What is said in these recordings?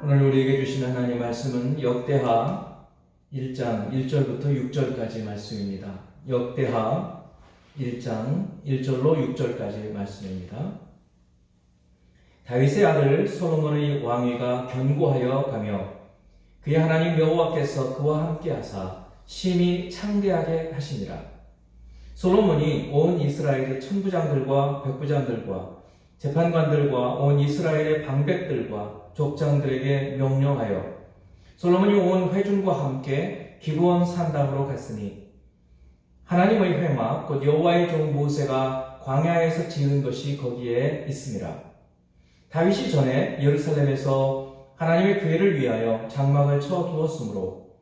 오늘 우리에게 주신 하나님의 말씀은 역대하 1장 1절부터 6절까지 말씀입니다. 역대하 1장 1절로 6절까지 말씀입니다. 다윗의 아들 솔로몬의 왕위가 견고하여 가며 그의 하나님 여호와께서 그와 함께 하사 심히 창대하게 하시니라. 솔로몬이 온 이스라엘의 천부장들과 백부장들과 재판관들과 온 이스라엘의 방백들과 족장들에게 명령하여 솔로몬이 온 회중과 함께 기브온 산당으로 갔으니 하나님의 회막 곧 여호와의 종 모세가 광야에서 지은 것이 거기에 있음이라. 다윗이 전에 예루살렘에서 하나님의 교회를 위하여 장막을 쳐 두었으므로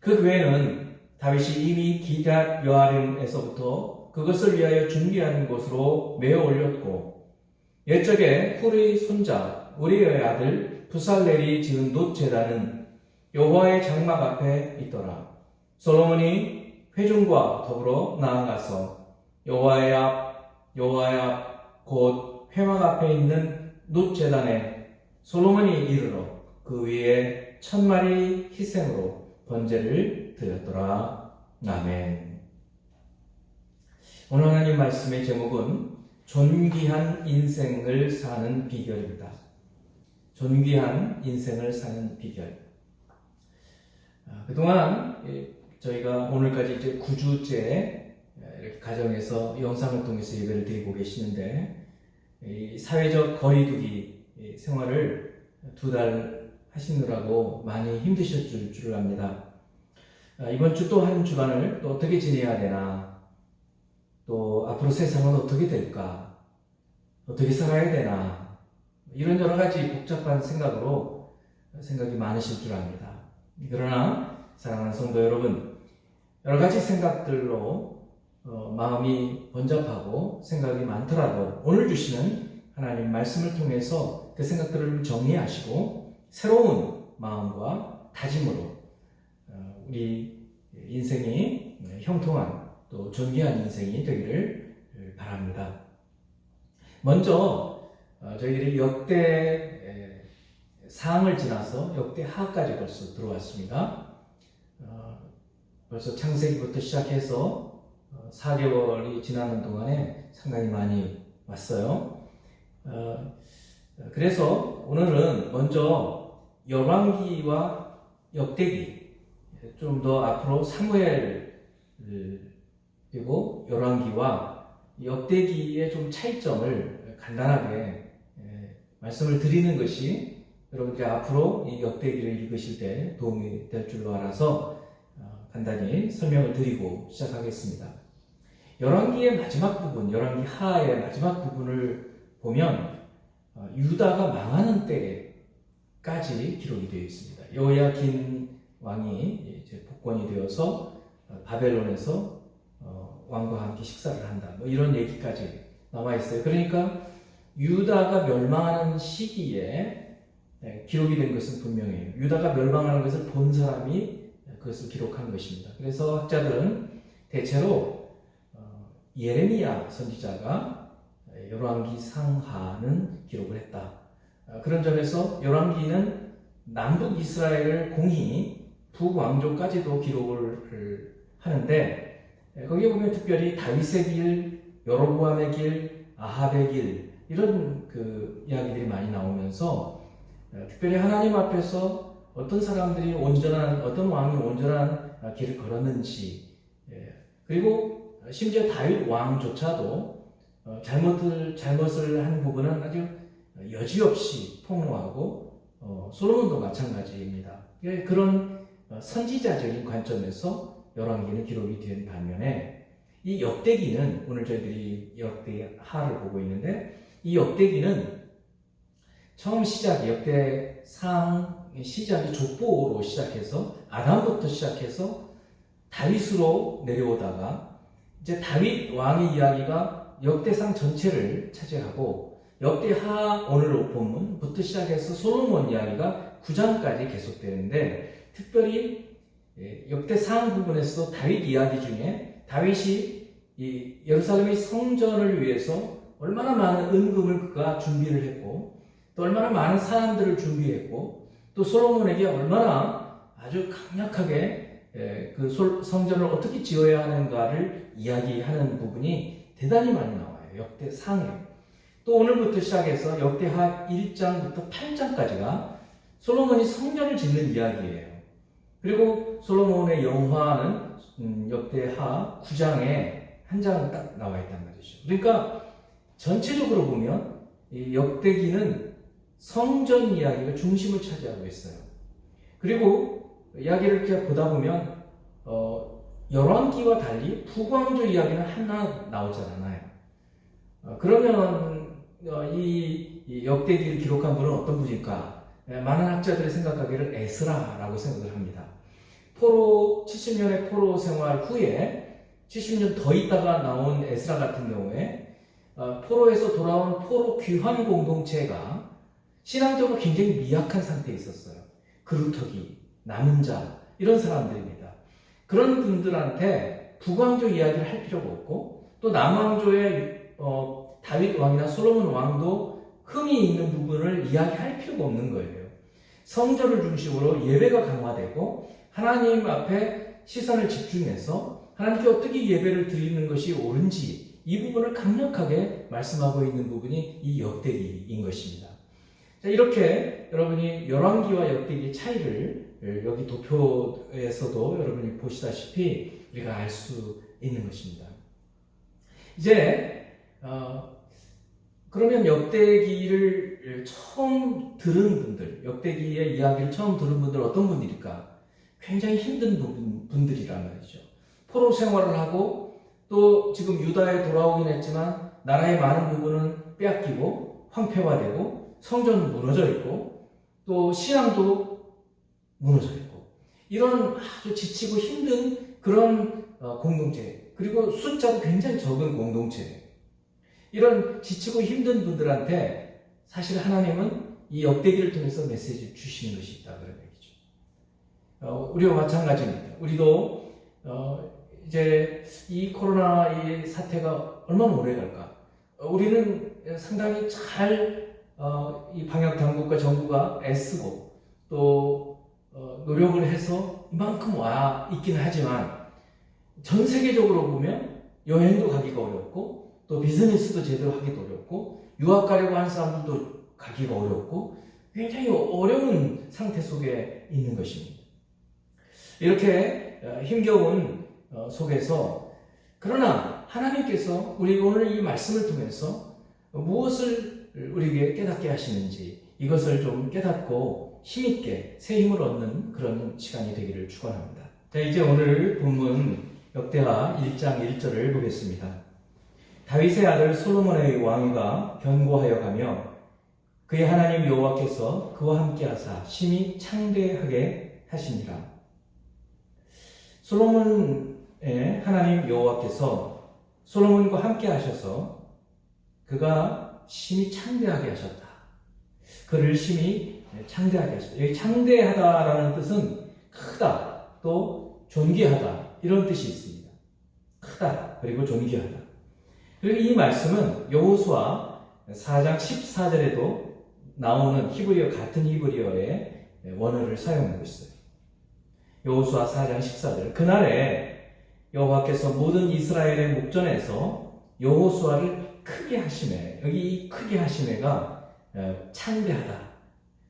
그 교회는 다윗이 이미 기럇 여아림에서부터 그것을 위하여 준비한 곳으로 메어 올렸고 옛적에 훌의 손자 우리의 아들 부살렐이 지은 놋 제단은 여호와의 장막 앞에 있더라. 솔로몬이 회중과 더불어 나아가서 여호와의 앞 곧 회막 앞에 있는 놋 제단에 솔로몬이 이르러 그 위에 1000마리 희생으로 번제를 드렸더라. 아멘. 오늘 하나님 말씀의 제목은 존귀한 인생을 사는 비결입니다. 존귀한 인생을 사는 비결. 그동안 저희가 오늘까지 이제 9주째 이렇게 가정에서 영상을 통해서 예배를 드리고 계시는데 이 사회적 거리두기 생활을 2달 하시느라고 많이 힘드셨을 줄 압니다. 이번 주 또 한 주간을 또 어떻게 지내야 되나, 또 앞으로 세상은 어떻게 될까, 어떻게 살아야 되나, 이런 여러 가지 복잡한 생각이 많으실 줄 압니다. 그러나 사랑하는 성도 여러분, 여러 가지 생각들로 마음이 번잡하고 생각이 많더라도 오늘 주시는 하나님 말씀을 통해서 그 생각들을 정리하시고 새로운 마음과 다짐으로 우리 인생이 형통한 또 존귀한 인생이 되기를 바랍니다. 먼저 저희들이 역대 상을 지나서 역대하까지 벌써 들어왔습니다. 벌써 창세기부터 시작해서 4개월이 지나는 동안에 상당히 많이 왔어요. 그래서 오늘은 먼저 열왕기와 역대기, 좀 더 앞으로 사무엘 그리고 열왕기와 역대기의 좀 차이점을 간단하게 말씀을 드리는 것이 여러분께 앞으로 이 역대기를 읽으실 때 도움이 될 줄로 알아서 간단히 설명을 드리고 시작하겠습니다. 열왕기의 마지막 부분, 열왕기 하의 마지막 부분을 보면 유다가 망하는 때까지 기록이 되어 있습니다. 여호야긴 왕이 이제 복권이 되어서 바벨론에서 왕과 함께 식사를 한다, 뭐 이런 얘기까지 나와 있어요. 그러니까 유다가 멸망하는 시기에 기록이 된 것은 분명해요. 유다가 멸망하는 것을 본 사람이 그것을 기록한 것입니다. 그래서 학자들은 대체로 예레미야 선지자가 열왕기 상하는 기록을 했다. 그런 점에서 열왕기는 남북 이스라엘을 공히 북왕조까지도 기록을 하는데 거기에 보면 특별히 다윗의 길, 여로보암의 길, 아합의 길 이런 그 이야기들이 많이 나오면서 특별히 하나님 앞에서 어떤 사람들이 어떤 왕이 온전한 길을 걸었는지, 그리고 심지어 다윗 왕조차도 잘못을 한 부분은 아주 여지없이 폭로하고 솔로몬도 마찬가지입니다. 그런 선지자적인 관점에서 열왕기는 기록이 된 반면에 이 역대기는 오늘 저희들이 역대하를 보고 있는데 이 역대기는 처음 시작이 역대상 시작이 족보로 시작해서 아담부터 시작해서 다윗으로 내려오다가 이제 다윗 왕의 이야기가 역대상 전체를 차지하고 역대하 오늘 본문부터 시작해서 솔로몬 이야기가 9장까지 계속되는데 특별히 역대상 부분에서 다윗 이야기 중에 다윗이 이 예루살렘의 성전을 위해서 얼마나 많은 은금을 그가 준비를 했고 또 얼마나 많은 사람들을 준비했고 또 솔로몬에게 얼마나 아주 강력하게 그 성전을 어떻게 지어야 하는가를 이야기하는 부분이 대단히 많이 나와요. 역대상에. 또 오늘부터 시작해서 역대하 1장부터 8장까지가 솔로몬이 성전을 짓는 이야기예요. 그리고 솔로몬의 영화는 역대하 9장에 한 장 딱 나와 있단 말이죠. 그러니까 전체적으로 보면 이 역대기는 성전 이야기가 중심을 차지하고 있어요. 그리고 이야기를 이렇게 보다 보면 열왕기와 달리 북왕조 이야기는 하나 나오지 않아요. 그러면 이 역대기를 기록한 분은 어떤 분일까? 많은 학자들이 생각하기를 에스라라고 생각을 합니다. 70년의 포로 생활 후에 70년 더 있다가 나온 에스라 같은 경우에 포로에서 돌아온 포로 귀환 공동체가 신앙적으로 굉장히 미약한 상태에 있었어요. 그루터기, 남은 자 이런 사람들입니다. 그런 분들한테 북왕조 이야기를 할 필요가 없고 또 남왕조의 다윗 왕이나 솔로몬 왕도 흠이 있는 부분을 이야기할 필요가 없는 거예요. 성전을 중심으로 예배가 강화되고 하나님 앞에 시선을 집중해서 하나님께 어떻게 예배를 드리는 것이 옳은지 이 부분을 강력하게 말씀하고 있는 부분이 이 역대기인 것입니다. 자, 이렇게 여러분이 열왕기와 역대기의 차이를 여기 도표에서도 여러분이 보시다시피 우리가 알 수 있는 것입니다. 이제 그러면 역대기를 처음 들은 분들, 역대기의 이야기를 처음 들은 분들 어떤 분들일까? 굉장히 힘든 분들이란 말이죠. 포로 생활을 하고 또 지금 유다에 돌아오긴 했지만 나라의 많은 부분은 빼앗기고 황폐화되고 성전은 무너져 있고 또 신앙도 무너져 있고 이런 아주 지치고 힘든 그런 공동체 그리고 숫자도 굉장히 적은 공동체 이런 지치고 힘든 분들한테 사실 하나님은 이 역대기를 통해서 메시지를 주시는 것이 있다 그런 얘기죠. 우리와 마찬가지입니다. 우리도 이제 이 코로나 이 사태가 얼마나 오래 갈까? 우리는 상당히 잘 이 방역 당국과 정부가 애쓰고 또 노력을 해서 이만큼 와 있기는 하지만 전 세계적으로 보면 여행도 가기가 어렵고 또 비즈니스도 제대로 하기도 어렵고 유학 가려고 하는 사람들도 가기가 어렵고 굉장히 어려운 상태 속에 있는 것입니다. 이렇게 힘겨운 속에서 그러나 하나님께서 우리 오늘 이 말씀을 통해서 무엇을 우리에게 깨닫게 하시는지 이것을 좀 깨닫고 힘있게 새 힘을 얻는 그런 시간이 되기를 축원합니다. 자, 이제 오늘 본문 역대하 1장 1절을 보겠습니다. 다윗의 아들 솔로몬의 왕위가 견고하여 가며 그의 하나님 여호와께서 그와 함께 하사 심히 창대하게 하시니라. 솔로몬의 하나님 여호와께서 솔로몬과 함께 하셔서 그가 심히 창대하게 하셨다. 그를 심히 창대하게 하셨다. 여기 창대하다라는 뜻은 크다, 또 존귀하다 이런 뜻이 있습니다. 크다 그리고 존귀하다. 그리고 이 말씀은 여호수아 4장 14절에도 나오는 히브리어 같은 히브리어의 원어를 사용하고 있어요. 여호수아 4장 14절 그날에 여호와께서 모든 이스라엘의 목전에서 여호수아를 크게 하시매 여기 이 크게 하시매가 창대하다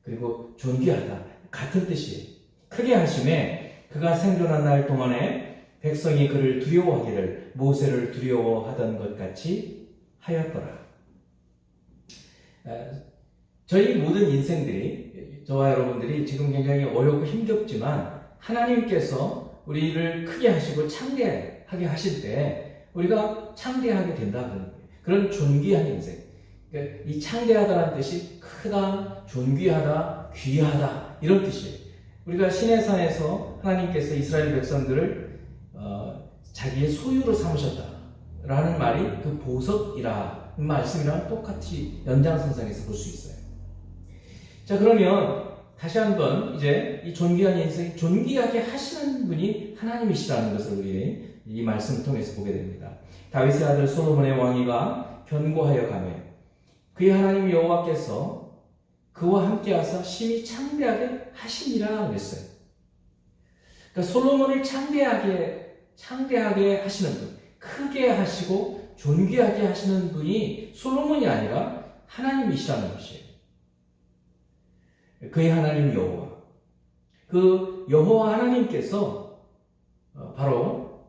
그리고 존귀하다 같은 뜻이에요. 크게 하시매 그가 생존한 날 동안에 백성이 그를 두려워하기를 모세를 두려워하던 것 같이 하였더라. 저희 모든 인생들이 저와 여러분들이 지금 굉장히 어렵고 힘겹지만 하나님께서 우리를 크게 하시고 창대하게 하실 때 우리가 창대하게 된다 그런 존귀한 인생. 그러니까 이 창대하다는 뜻이 크다, 존귀하다, 귀하다 이런 뜻이에요. 우리가 시내산에서 하나님께서 이스라엘 백성들을 자기의 소유로 삼으셨다라는 말이 그 보석이라는 말씀이랑 똑같이 연장선상에서 볼 수 있어요. 자, 그러면 다시 한번 이제 이 존귀한 인생, 존귀하게 하시는 분이 하나님이시라는 것을 우리 이 말씀을 통해서 보게 됩니다. 다윗의 아들 솔로몬의 왕위가 견고하여 가며 그의 하나님 여호와께서 그와 함께 하사 심히 창대하게 하시니라 그랬어요. 그러니까 솔로몬을 창대하게 하시는 분, 크게 하시고 존귀하게 하시는 분이 솔로몬이 아니라 하나님이시라는 것이에요. 그의 하나님 여호와. 그 여호와 하나님께서 바로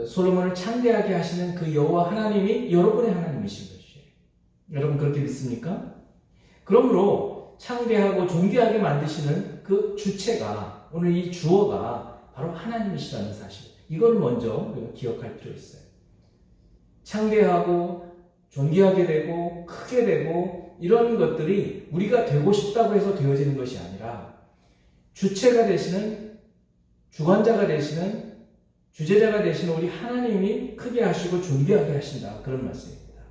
솔로몬을 창대하게 하시는 그 여호와 하나님이 여러분의 하나님이신 것이에요. 여러분 그렇게 믿습니까? 그러므로 창대하고 존귀하게 만드시는 그 주체가, 오늘 이 주어가 바로 하나님이시라는 사실, 이걸 먼저 우리가 기억할 필요 있어요. 창대하고 존귀하게 되고 크게 되고 이런 것들이 우리가 되고 싶다고 해서 되어지는 것이 아니라 주체가 되시는, 주관자가 되시는, 주제자가 되시는 우리 하나님이 크게 하시고 존귀하게 하신다, 그런 말씀입니다.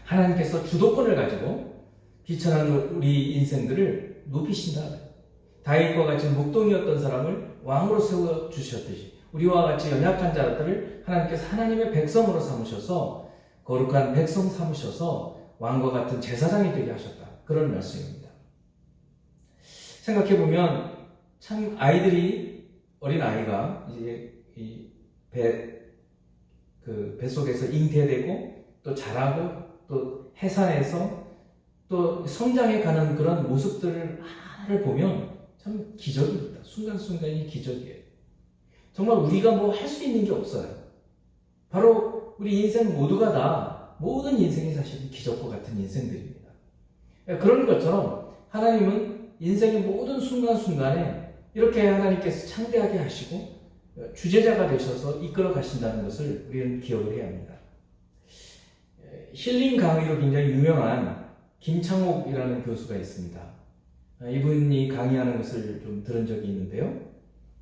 하나님께서 주도권을 가지고 비천한 우리 인생들을 높이신다. 다윗과 같이 목동이었던 사람을 왕으로 세워주셨듯이 우리와 같이 연약한 자들을 하나님께서 하나님의 백성으로 삼으셔서, 거룩한 백성 삼으셔서 왕과 같은 제사장이 되게 하셨다, 그런 말씀입니다. 생각해보면 참 어린 아이가 이제 뱃속에서 잉태되고 또 자라고 또 해산해서 또 성장해 가는 그런 모습들을 하나를 보면 참 기적입니다. 순간순간이 기적이에요. 정말 우리가 뭐 할 수 있는 게 없어요. 바로 우리 인생 모두가 다, 모든 인생이 사실 기적과 같은 인생들입니다. 그런 것처럼 하나님은 인생의 모든 순간순간에 이렇게 하나님께서 창대하게 하시고 주제자가 되셔서 이끌어 가신다는 것을 우리는 기억을 해야 합니다. 힐링 강의로 굉장히 유명한 김창옥이라는 교수가 있습니다. 이분이 강의하는 것을 좀 들은 적이 있는데요.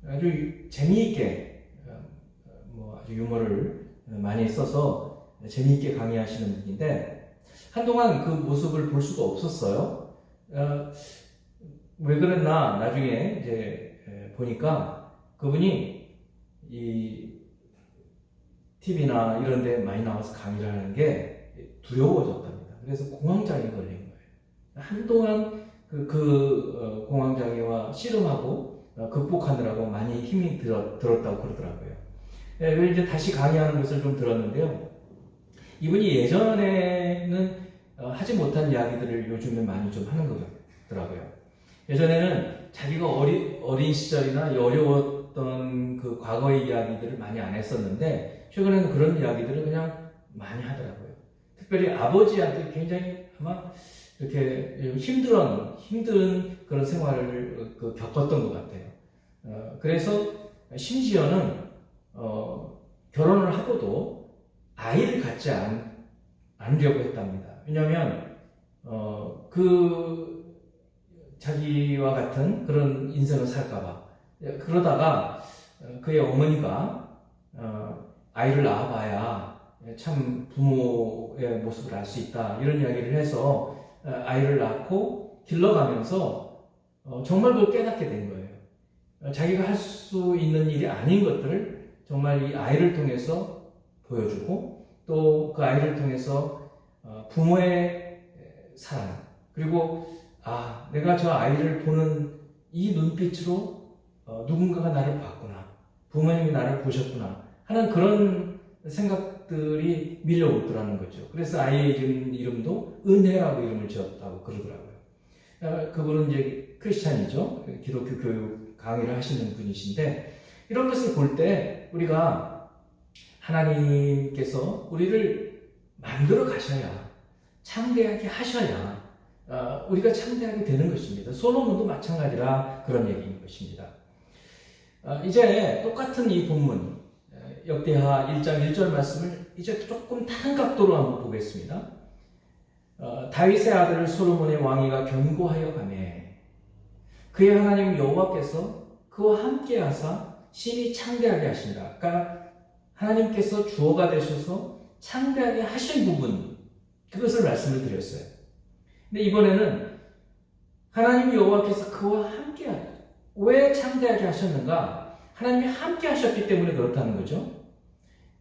아주 재미있게, 아주 유머를 많이 써서 재미있게 강의하시는 분인데, 한동안 그 모습을 볼 수가 없었어요. 왜 그랬나 나중에 이제 보니까 그분이 이 TV나 이런 데 많이 나와서 강의를 하는 게 두려워졌답니다. 그래서 공황장애 걸린 거예요. 한동안 공황장애와 씨름하고 극복하느라고 많이 힘이 들었다고 그러더라고요. 왜 이제 다시 강의하는 것을 좀 들었는데요. 이분이 예전에는 하지 못한 이야기들을 요즘에 많이 좀 하는 것 같더라고요. 예전에는 자기가 어린 시절이나 어려웠던 그 과거의 이야기들을 많이 안 했었는데, 최근에는 그런 이야기들을 그냥 많이 하더라고요. 특별히 아버지한테 굉장히 아마 이렇게 힘든 그런 생활을 겪었던 것 같아요. 그래서 심지어는 결혼을 하고도 아이를 갖지 않으려고 했답니다. 왜냐하면 자기와 같은 그런 인생을 살까봐. 그러다가 그의 어머니가 아이를 낳아봐야 참 부모의 모습을 알 수 있다, 이런 이야기를 해서 아이를 낳고 길러가면서 정말 그걸 깨닫게 된 거예요. 자기가 할 수 있는 일이 아닌 것들을 정말 이 아이를 통해서 보여주고, 또 그 아이를 통해서 부모의 사랑, 그리고 내가 저 아이를 보는 이 눈빛으로 누군가가 나를 봤구나, 부모님이 나를 보셨구나 하는 그런 생각들이 밀려오더라는 거죠. 그래서 아이의 이름도 은혜라고 이름을 지었다고 그러더라고요. 그분은 이제 크리스찬이죠. 기독교 교육 강의를 하시는 분이신데, 이런 것을 볼 때 우리가 하나님께서 우리를 만들어 가셔야, 창대하게 하셔야 우리가 창대하게 되는 것입니다. 솔로몬도 마찬가지라 그런 얘기인 것입니다. 이제 똑같은 이 본문 역대하 1장 1절 말씀을 이제 조금 다른 각도로 한번 보겠습니다. 다윗의 아들 솔로몬의 왕위가 견고하여 가매 그의 하나님 여호와께서 그와 함께 하사 심히 창대하게 하신다. 그러니까 하나님께서 주어가 되셔서 창대하게 하신 부분, 그것을 말씀을 드렸어요. 근데 이번에는 하나님 여호와께서 그와 함께 하다. 왜 창대하게 하셨는가? 하나님이 함께 하셨기 때문에 그렇다는 거죠.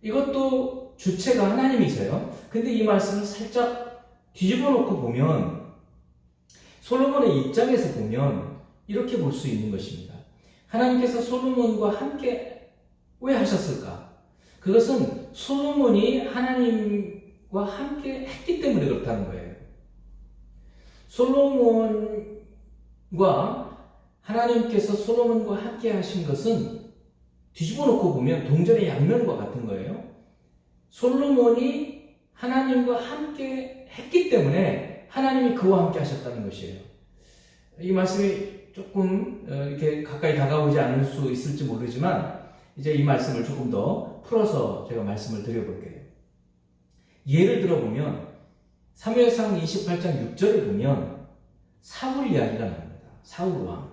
이것도 주체가 하나님이세요. 근데 이 말씀을 살짝 뒤집어 놓고 보면 솔로몬의 입장에서 보면 이렇게 볼 수 있는 것입니다. 하나님께서 솔로몬과 함께 왜 하셨을까? 그것은 솔로몬이 하나님과 함께 했기 때문에 그렇다는 거예요. 솔로몬과 하나님께서 솔로몬과 함께 하신 것은 뒤집어 놓고 보면 동전의 양면과 같은 거예요. 솔로몬이 하나님과 함께 했기 때문에 하나님이 그와 함께 하셨다는 것이에요. 이 말씀이 조금 이렇게 가까이 다가오지 않을 수 있을지 모르지만 이제 이 말씀을 조금 더 풀어서 제가 말씀을 드려볼게요. 예를 들어보면 사무엘상 28장 6절을 보면 사울 이야기가 나옵니다. 사울 왕.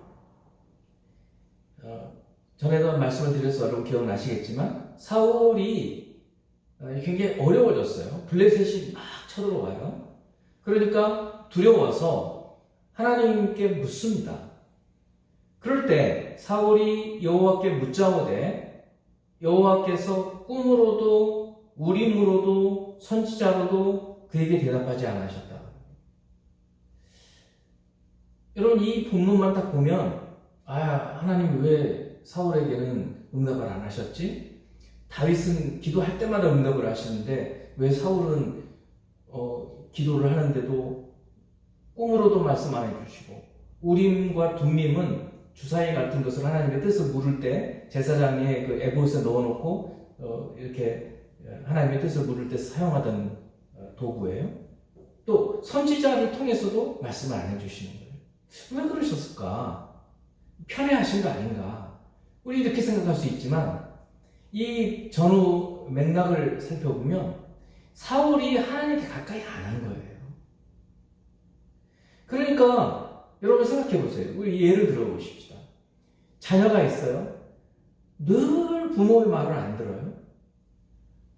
전에도 말씀을 드려서 여러분 기억나시겠지만 사울이 굉장히 어려워졌어요. 블레셋이 막 쳐들어와요. 그러니까 두려워서 하나님께 묻습니다. 그럴 때 사울이 여호와께 묻자오되 여호와께서 꿈으로도 우림으로도 선지자로도 그에게 대답하지 않으셨다. 여러분 이 본문만 딱 보면 하나님이 왜 사울에게는 응답을 안 하셨지? 다윗은 기도할 때마다 응답을 하시는데 왜 사울은 기도를 하는데도 꿈으로도 말씀 안 해주시고 우림과 둠림은 주사위 같은 것을 하나님의 뜻을 물을 때 제사장의 그 에봇에 넣어놓고 이렇게 하나님의 뜻을 물을 때 사용하던 도구예요. 또 선지자를 통해서도 말씀을 안 해주시는 거예요. 왜 그러셨을까? 편애하신 거 아닌가? 우리 이렇게 생각할 수 있지만 이 전후 맥락을 살펴보면 사울이 하나님께 가까이 안 한 거예요. 그러니까 여러분 생각해 보세요. 우리 예를 들어 보십시다. 자녀가 있어요. 늘 부모의 말을 안 들어요.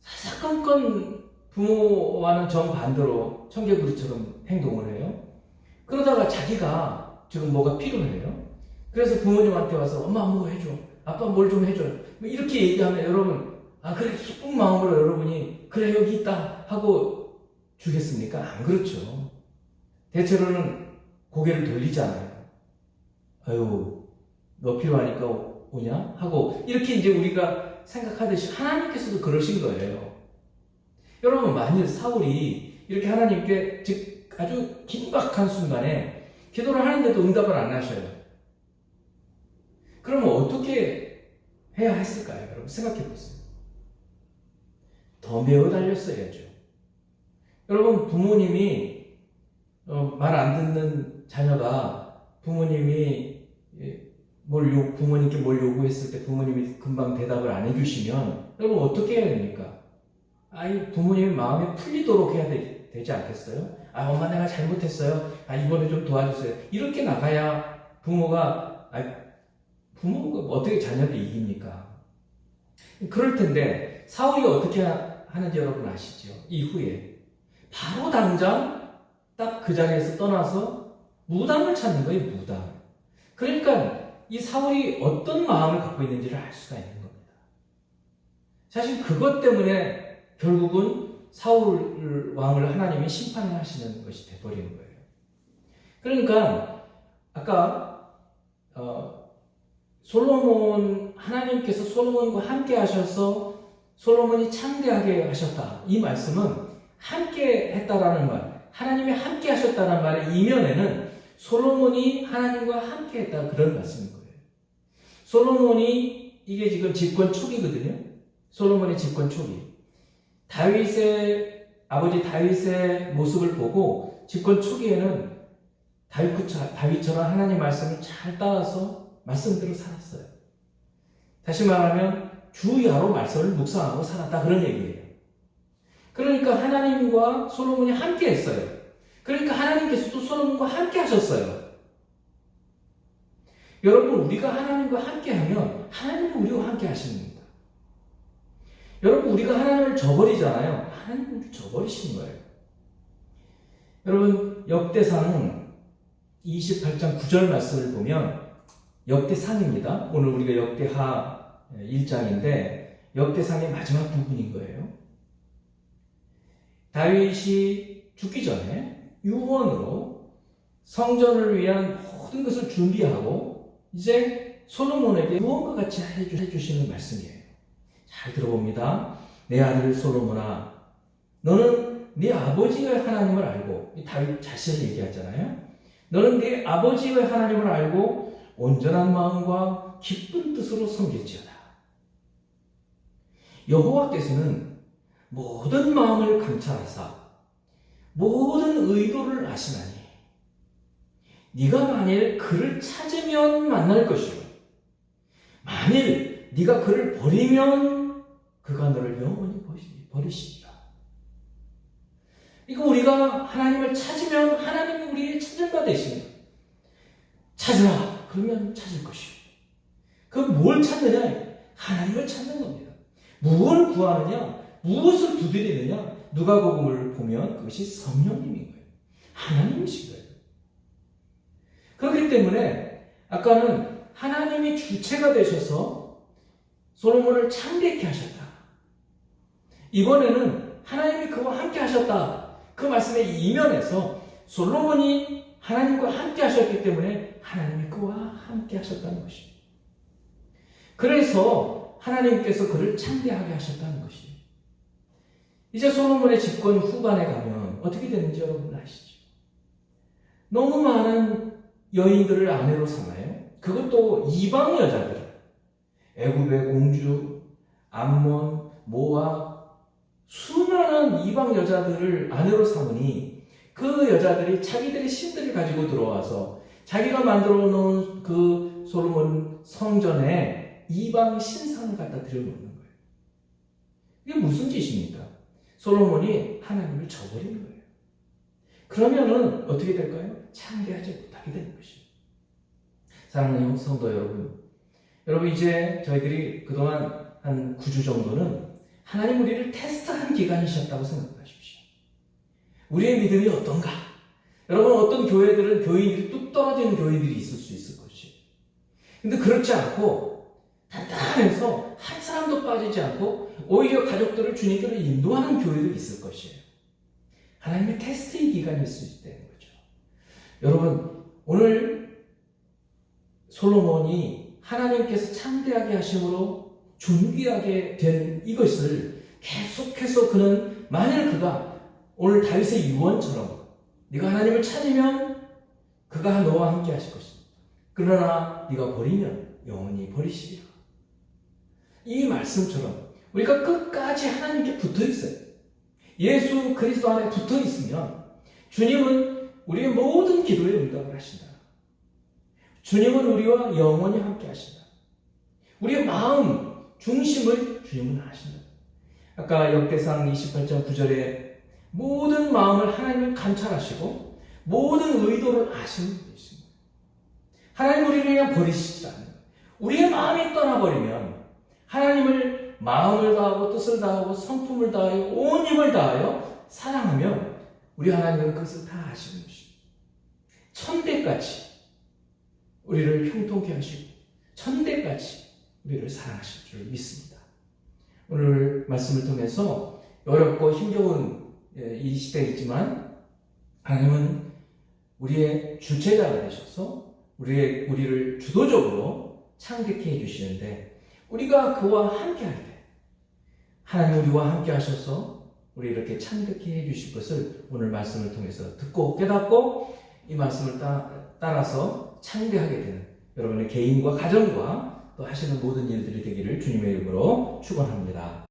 사사건건 부모와는 정반대로 청개구리처럼 행동을 해요. 그러다가 자기가 지금 뭐가 필요해요. 그래서 부모님한테 와서 엄마 뭐 해줘. 아빠 뭘 좀 해줘. 이렇게 얘기하면 여러분 그래 기쁜 마음으로 여러분이 그래 여기 있다 하고 주겠습니까? 안 그렇죠. 대체로는 고개를 돌리잖아요. 아유 너 필요하니까 오냐? 하고 이렇게 이제 우리가 생각하듯이 하나님께서도 그러신 거예요. 여러분 만일 사울이 이렇게 하나님께 즉 아주 긴박한 순간에 기도를 하는데도 응답을 안 하셔요. 그러면 어떻게 해야 했을까요? 여러분 생각해 보세요. 더 매어 달렸어야죠. 여러분 부모님이 말 안 듣는 자녀가 부모님께 뭘 요구했을 때 부모님이 금방 대답을 안 해주시면 여러분 어떻게 해야 됩니까? 부모님의 마음이 풀리도록 해야 되지 않겠어요? 엄마 내가 잘못했어요. 이번에 좀 도와주세요. 이렇게 나가야 부모가 어떻게 자녀를 이깁니까? 그럴 텐데 사울이 어떻게 하는지 여러분 아시죠? 이후에 바로 당장 딱 그 자리에서 떠나서 무당을 찾는 거예요. 무당. 그러니까 이 사울이 어떤 마음을 갖고 있는지를 알 수가 있는 겁니다. 사실 그것 때문에 결국은 사울 왕을 하나님이 심판을 하시는 것이 돼버리는 거예요. 그러니까 아까 하나님께서 솔로몬과 함께 하셔서 솔로몬이 창대하게 하셨다. 이 말씀은 함께 했다라는 말, 하나님이 함께 하셨다는 말의 이면에는 솔로몬이 하나님과 함께 했다 그런 말씀인 거예요. 솔로몬이 이게 지금 집권 초기거든요. 솔로몬의 집권 초기. 아버지 다윗의 모습을 보고 집권 초기에는 다윗처럼 하나님 말씀을 잘 따라서 말씀대로 살았어요. 다시 말하면 주야로 말씀을 묵상하고 살았다 그런 얘기예요. 그러니까 하나님과 솔로몬이 함께 했어요. 그러니까 하나님께서도 솔로몬과 함께 하셨어요. 여러분 우리가 하나님과 함께 하면 하나님은 우리와 함께 하시는 겁니다. 여러분 우리가 하나님을 저버리잖아요. 하나님은 우리를 저버리시는 거예요. 여러분 역대상 28장 9절 말씀을 보면 역대상입니다. 오늘 우리가 역대하 1장인데 역대상의 마지막 부분인 거예요. 다윗이 죽기 전에 유언으로 성전을 위한 모든 것을 준비하고 이제 솔로몬에게 무언가 같이 해주시는 말씀이에요. 잘 들어봅니다. 내 아들 솔로몬아, 너는 네 아버지의 하나님을 알고, 다윗 자신을 얘기하잖아요. 너는 네 아버지의 하나님을 알고 온전한 마음과 기쁜 뜻으로 섬길지어다. 여호와께서는 모든 마음을 감찰하사 모든 의도를 아시나니 네가 만일 그를 찾으면 만날 것이요 만일 네가 그를 버리면 그가 너를 영원히 버리시리라. 그러니까 우리가 하나님을 찾으면 하나님이 우리의 찾은 바 되십니다. 찾으라 그러면 찾을 것이요. 그럼 뭘 찾느냐? 하나님을 찾는 겁니다. 무엇을 구하느냐? 무엇을 두드리느냐? 누가복음을 보면 그것이 성령님인 거예요. 하나님이신 거예요. 그렇기 때문에 아까는 하나님이 주체가 되셔서 솔로몬을 창대케 하셨다. 이번에는 하나님이 그와 함께 하셨다. 그 말씀의 이면에서 솔로몬이 하나님과 함께 하셨기 때문에 하나님이 그와 함께 하셨다는 것입니다. 그래서 하나님께서 그를 창대하게 하셨다는 것이에요. 이제 솔로몬의 집권 후반에 가면 어떻게 되는지 여러분 아시죠? 너무 많은 여인들을 아내로 삼아요. 그것도 이방 여자들. 애굽의 공주, 암몬, 모압, 수많은 이방 여자들을 아내로 삼으니 그 여자들이 자기들의 신들을 가지고 들어와서 자기가 만들어 놓은 그 솔로몬 성전에 이방 신상을 갖다 들여놓는 거예요. 이게 무슨 짓입니까? 솔로몬이 하나님을 저버리는 거예요. 그러면은 어떻게 될까요? 창대하지 못하게 되는 것이에요. 사랑하는 성도 여러분 이제 저희들이 그동안 한 9주 정도는 하나님 우리를 테스트한 기간이셨다고 생각하십시오. 우리의 믿음이 어떤가? 여러분 어떤 교회들은 교인들이 뚝 떨어지는 교회들이 있을 수 있을 것이에요. 근데 그렇지 않고 단단해서 한 사람도 빠지지 않고 오히려 가족들을 주님께로 인도하는 교회도 있을 것이에요. 하나님의 테스트의 기간이 있을 수 있다는 거죠. 여러분 오늘 솔로몬이 하나님께서 창대하게 하심으로 존귀하게 된 이것을 계속해서 그는 만일 그가 오늘 다윗의 유언처럼 네가 하나님을 찾으면 그가 너와 함께 하실 것이다. 그러나 네가 버리면 영원히 버리시리라. 이 말씀처럼 우리가 끝까지 하나님께 붙어 있어요. 예수 그리스도 안에 붙어 있으면 주님은 우리의 모든 기도에 응답을 하신다. 주님은 우리와 영원히 함께 하신다. 우리의 마음 중심을 주님은 아신다. 아까 역대상 28장 9절에 모든 마음을 하나님을 감찰하시고 모든 의도를 아시는 분이십니다. 하나님 우리를 그냥 버리시지 않아요. 우리의 마음이 떠나버리면 하나님을 마음을 다하고 뜻을 다하고 성품을 다하여 온 힘을 다하여 사랑하면 우리 하나님은 그것을 다 아시는 것입니다. 천대까지 우리를 형통케 하시고 천대까지 우리를 사랑하실 줄 믿습니다. 오늘 말씀을 통해서 어렵고 힘겨운 이 시대이지만 하나님은 우리의 주체자가 되셔서 우리를 주도적으로 창대케 해주시는데 우리가 그와 함께 할 때 하나님 우리와 함께 하셔서 우리 이렇게 창대케 해주실 것을 오늘 말씀을 통해서 듣고 깨닫고 이 말씀을 따라서 창대하게 되는 여러분의 개인과 가정과 또 하시는 모든 일들이 되기를 주님의 이름으로 축원합니다.